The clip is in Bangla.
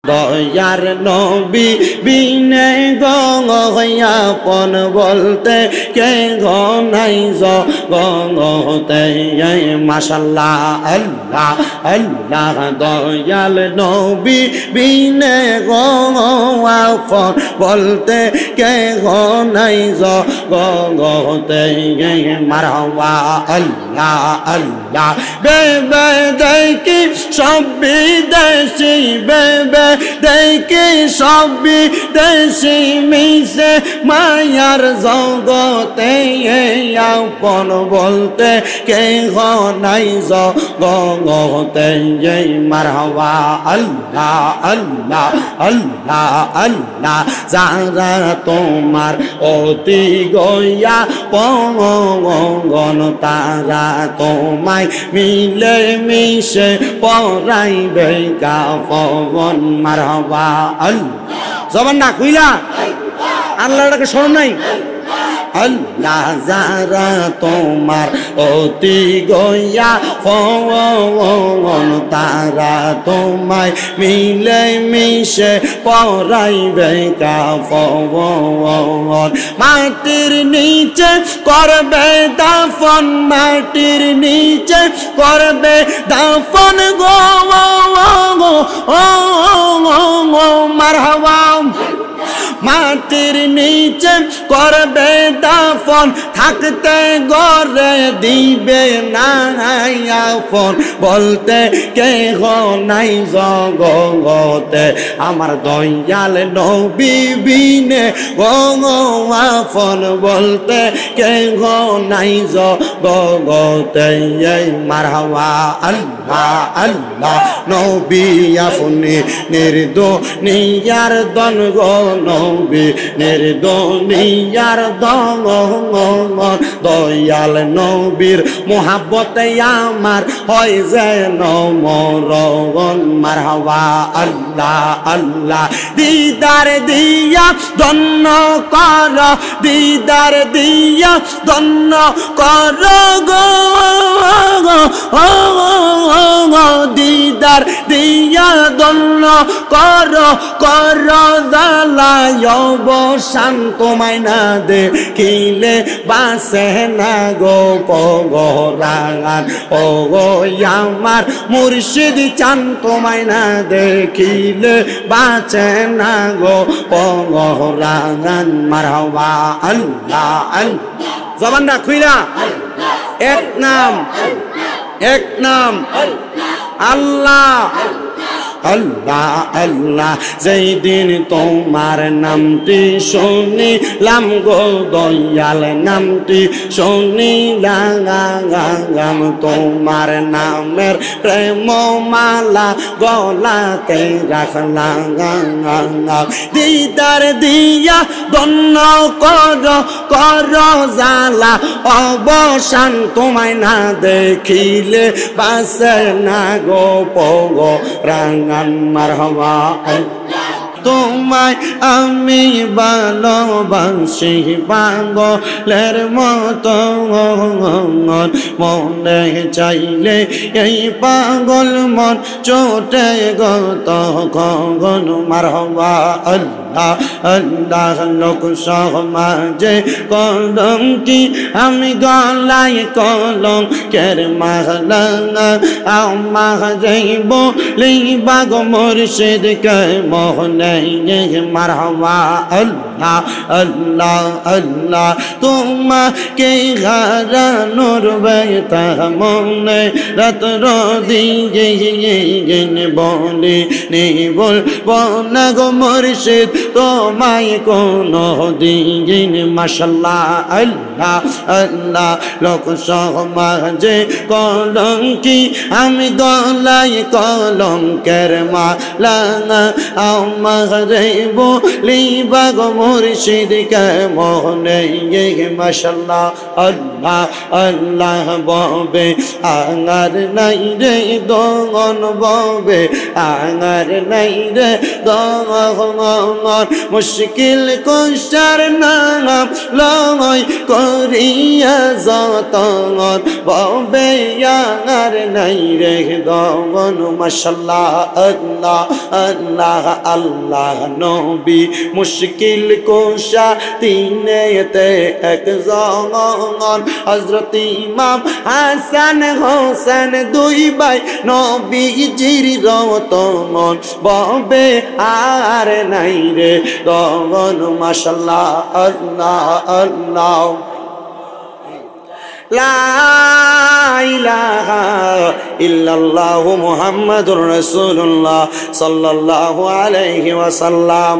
দয়ার নবী বিনে গঙ্গয়াপন বলতে কে গনাই জগতে মাশাল্লাহ আল্লাহ আল্লাহ দয়াল নবী বিনে গঙ্গয়াপন বলতে কে গনাই জগতে মারহাবা আল্লাহ আল্লাহ বেবে দেখি সব বিদেশি বেবে দেখি সব বিদেশি মিশে মায়ার জগতে আপন বলতে কে নাই জগতে মারহাবা আল্লাহ আল্লাহ আল্লাহ আল্লাহ যারা তোমার অতি গয়া পঙ্গন তারা তোমায় মিলে মিশে পরাইবে কাফন মারহাবা আল্লাহ জবান না কইলা আল্লাহটাকে স্মরণ নাই আল্লাহ যারা তোমার অতি গয়া ফন তারা তোমায় মিলে মিশে পরাইবে কাফন মাটির নিচে করবে দাফন মাটির নিচে করবে দাফন গো মারহাবা মাটির নিচে করবে দাফন থাকতে গড়ে দিবে না আপন বলতে কে নাই জগতে আমার দয়াল নবী বিনে আপন বলতে কে নাই জগতে মারহাবা আল্লাহ আল্লাহ নবী আপনি নির্দোনিয়ার দন গো নবী নির্দোনিয়ার দন দয়াল নবীর মোহাব্বতে আমার হয় যেন মরণ মারহাবা আল্লাহ আল্লাহ দিদার দিয়া ধন্য কর দিদার দিয়া ধন্য কর গো দিদার দিয়া ধন্য কর কর জালায় অবসান তোমায় না দেখিলে বাসে না গো পগরাঙান ও গো আমার মুর্শিদ চান তোমায় না দেখিলে বাঁচে না গো পগরাঙান মারহাবা আল্লাহ আল্লাহ জবান না খুইলা এক নাম আল্লাহ আল্লাহ আল্লাহ যেই দিন তোমার নামটি শুনিলাম গো দয়াল নামটি শুনিলাম তোমার নামের প্রেম মালা গলাতে রাখলাম দিদার দিয়া ধন্য কর জালা অবসান তোমায় না দেখিলে বাসে না গো পগ রাঙ্গান মারহাবা তোমায় আমি ভালোবাসি পাগলের মতো মনে চাইলে এই পাগল মন চোটে গত কখন মারহাবা আল্লাহ আল্লাহ লোক সমাজে কলম কি আমি গলায় কলম কের মালা আমার যাইব লিবা গো মুর্শিদ কে মোহনে মারহাবা আল্লাহ আল্লাহ আল্লাহ তোমাকে হারানোর ব্যথা মনে রাত্র দিন বলি বলবো না গো মুর্শিদ তোমায় কোনো দিন মাশাল্লাহ আল্লাহ আল্লাহ লোক সমাজে কলম কি আমি গলায় কলম কের মালা আমার বলিবা গো মুর্শিদ কে মোহনে মাশাল্লাহ আল্লাহ আল্লাহ ববে আঙার নাই রে দগন ববে আঙার নাই রে দগন মুশকিল কুশার নাম লয় করিয়া যতন ববে আর নাই রে গগন মাশাআল্লাহ আল্লাহ আল্লাহ আল্লাহ নবী মুশকিল কুশা তিনেতে একজন হযরত ইমাম হাসান হোসেন দুই ভাই নবীজির রতন ববে আর নাই রে গগন মাশাআল্লাহ আল্লাহ আল্লাহ লা ইলাহা ইল্লাল্লাহু মুহাম্মাদুর রাসূলুল্লাহ সাল্লাল্লাহু আলাইহি ওয়াসাল্লাম।